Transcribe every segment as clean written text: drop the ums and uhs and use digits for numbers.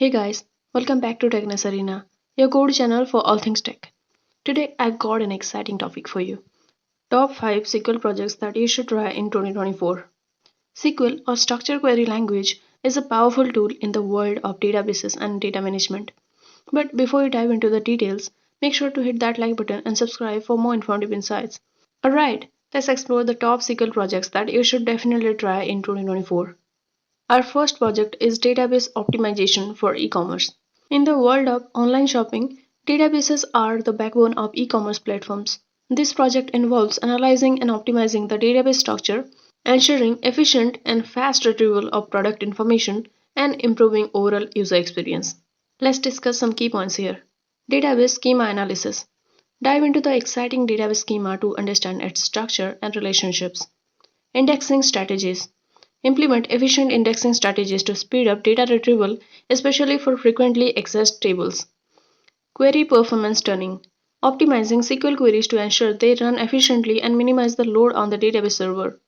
Hey guys, welcome back to Techness Arena, your go-to channel for all things tech. Today I've got an exciting topic for you. Top 5 SQL projects that you should try in 2024. SQL or Structured Query Language is a powerful tool in the world of databases and data management. But before you dive into the details, make sure to hit that like button and subscribe for more informative insights. Alright, let's explore the top SQL projects that you should definitely try in 2024. Our first project is database optimization for e-commerce. In the world of online shopping, databases are the backbone of e-commerce platforms. This project involves analyzing and optimizing the database structure, ensuring efficient and fast retrieval of product information, and improving overall user experience. Let's discuss some key points here. Database schema analysis. Dive into the exciting database schema to understand its structure and relationships. Indexing strategies. Implement efficient indexing strategies to speed up data retrieval, especially for frequently accessed tables. Query performance tuning. Optimizing SQL queries to ensure they run efficiently and minimize the load on the database server.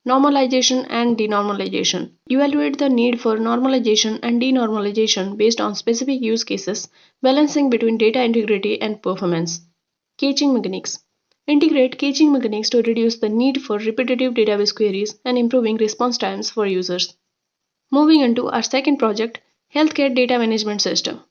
Normalization and denormalization. Evaluate the need for normalization and denormalization based on specific use cases, balancing between data integrity and performance. Caching mechanics. Integrate caching mechanics to reduce the need for repetitive database queries and improving response times for users. Moving on to our second project, Healthcare Data Management System.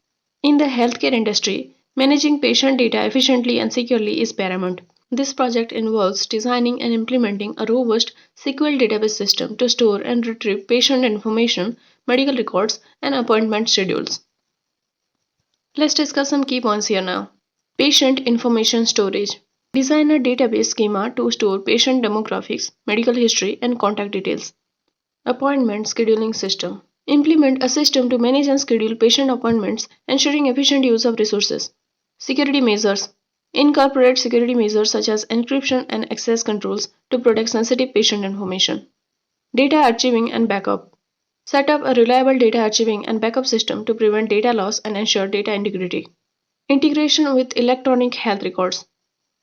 In the healthcare industry, managing patient data efficiently and securely is paramount. This project involves designing and implementing a robust SQL database system to store and retrieve patient information, medical records, and appointment schedules. Let's discuss some key points here now. Patient information storage. Design a database schema to store patient demographics, medical history, and contact details. Appointment scheduling system. Implement a system to manage and schedule patient appointments, ensuring efficient use of resources. Security measures. Incorporate security measures such as encryption and access controls to protect sensitive patient information. Data archiving and backup. Set up a reliable data archiving and backup system to prevent data loss and ensure data integrity. Integration with electronic health records.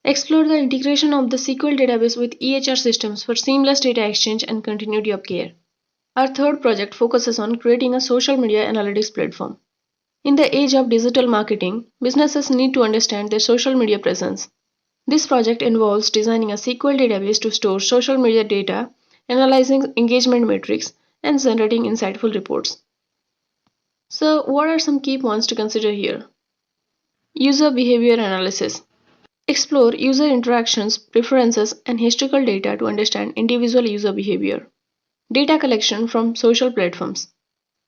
Explore the integration of the SQL database with EHR systems for seamless data exchange and continuity of care. Our third project focuses on creating a social media analytics platform. In the age of digital marketing, businesses need to understand their social media presence. This project involves designing a SQL database to store social media data, analyzing engagement metrics, and generating insightful reports. So, what are some key points to consider here? User behavior analysis. Explore user interactions, preferences, and historical data to understand individual user behavior. Data collection from social platforms.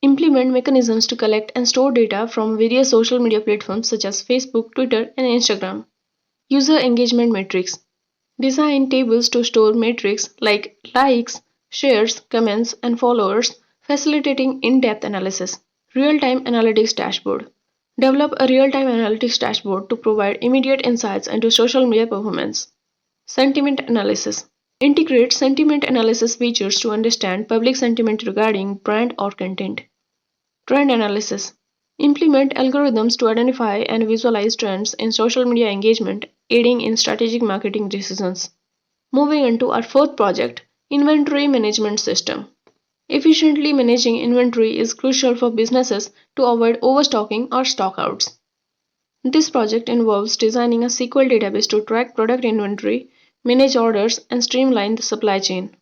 Implement mechanisms to collect and store data from various social media platforms such as Facebook, Twitter, and Instagram. User engagement metrics. Design tables to store metrics like likes, shares, comments, and followers, facilitating in-depth analysis. Real-time analytics dashboard. Develop a real-time analytics dashboard to provide immediate insights into social media performance. Sentiment analysis. Integrate sentiment analysis features to understand public sentiment regarding brand or content. Trend analysis. Implement algorithms to identify and visualize trends in social media engagement, aiding in strategic marketing decisions. Moving on to our fourth project, Inventory Management System. Efficiently managing inventory is crucial for businesses to avoid overstocking or stockouts. This project involves designing a SQL database to track product inventory, manage orders, and streamline the supply chain.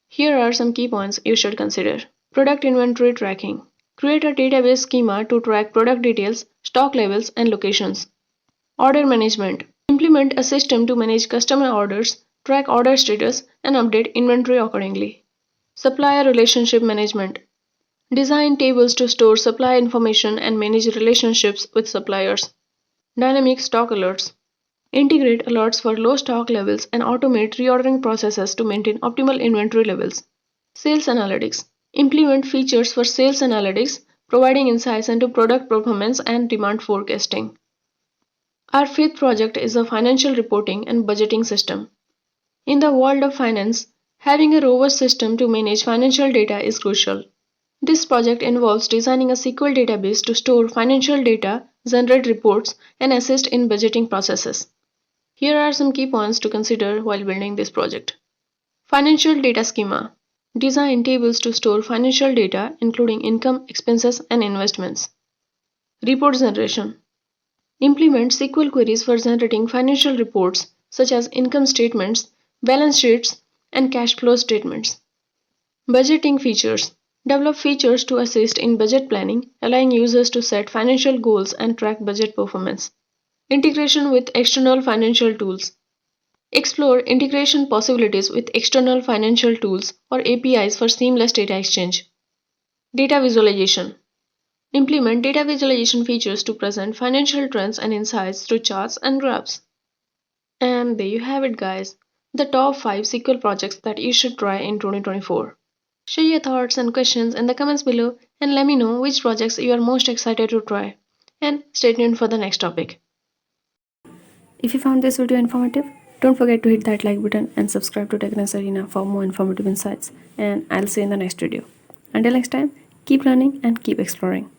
Here are some key points you should consider. Product inventory tracking. Create a database schema to track product details, stock levels, and locations. Order management. Implement a system to manage customer orders, track order status, and update inventory accordingly. Supplier relationship management. Design tables to store supply information and manage relationships with suppliers. Dynamic stock alerts. Integrate alerts for low stock levels and automate reordering processes to maintain optimal inventory levels. Sales analytics. Implement features for sales analytics, providing insights into product performance and demand forecasting. Our fifth project is a financial reporting and budgeting system. In the world of finance, having a robust system to manage financial data is crucial. This project involves designing a SQL database to store financial data, generate reports, and assist in budgeting processes. Here are some key points to consider while building this project. Financial data schema. Design tables to store financial data, including income, expenses, and investments. Report generation. Implement SQL queries for generating financial reports such as income statements, balance sheets, and cash flow statements. Budgeting features. Develop features to assist in budget planning, allowing users to set financial goals and track budget performance. Integration with external financial tools. Explore integration possibilities with external financial tools or APIs for seamless data exchange. Data visualization. Implement data visualization features to present financial trends and insights through charts and graphs. And there you have it, guys. The top 5 SQL projects that you should try in 2024. Share your thoughts and questions in the comments below and let me know which projects you are most excited to try. And stay tuned for the next topic. If you found this video informative, don't forget to hit that like button and subscribe to Techness Arena for more informative insights. And I'll see you in the next video. Until next time, keep learning and keep exploring.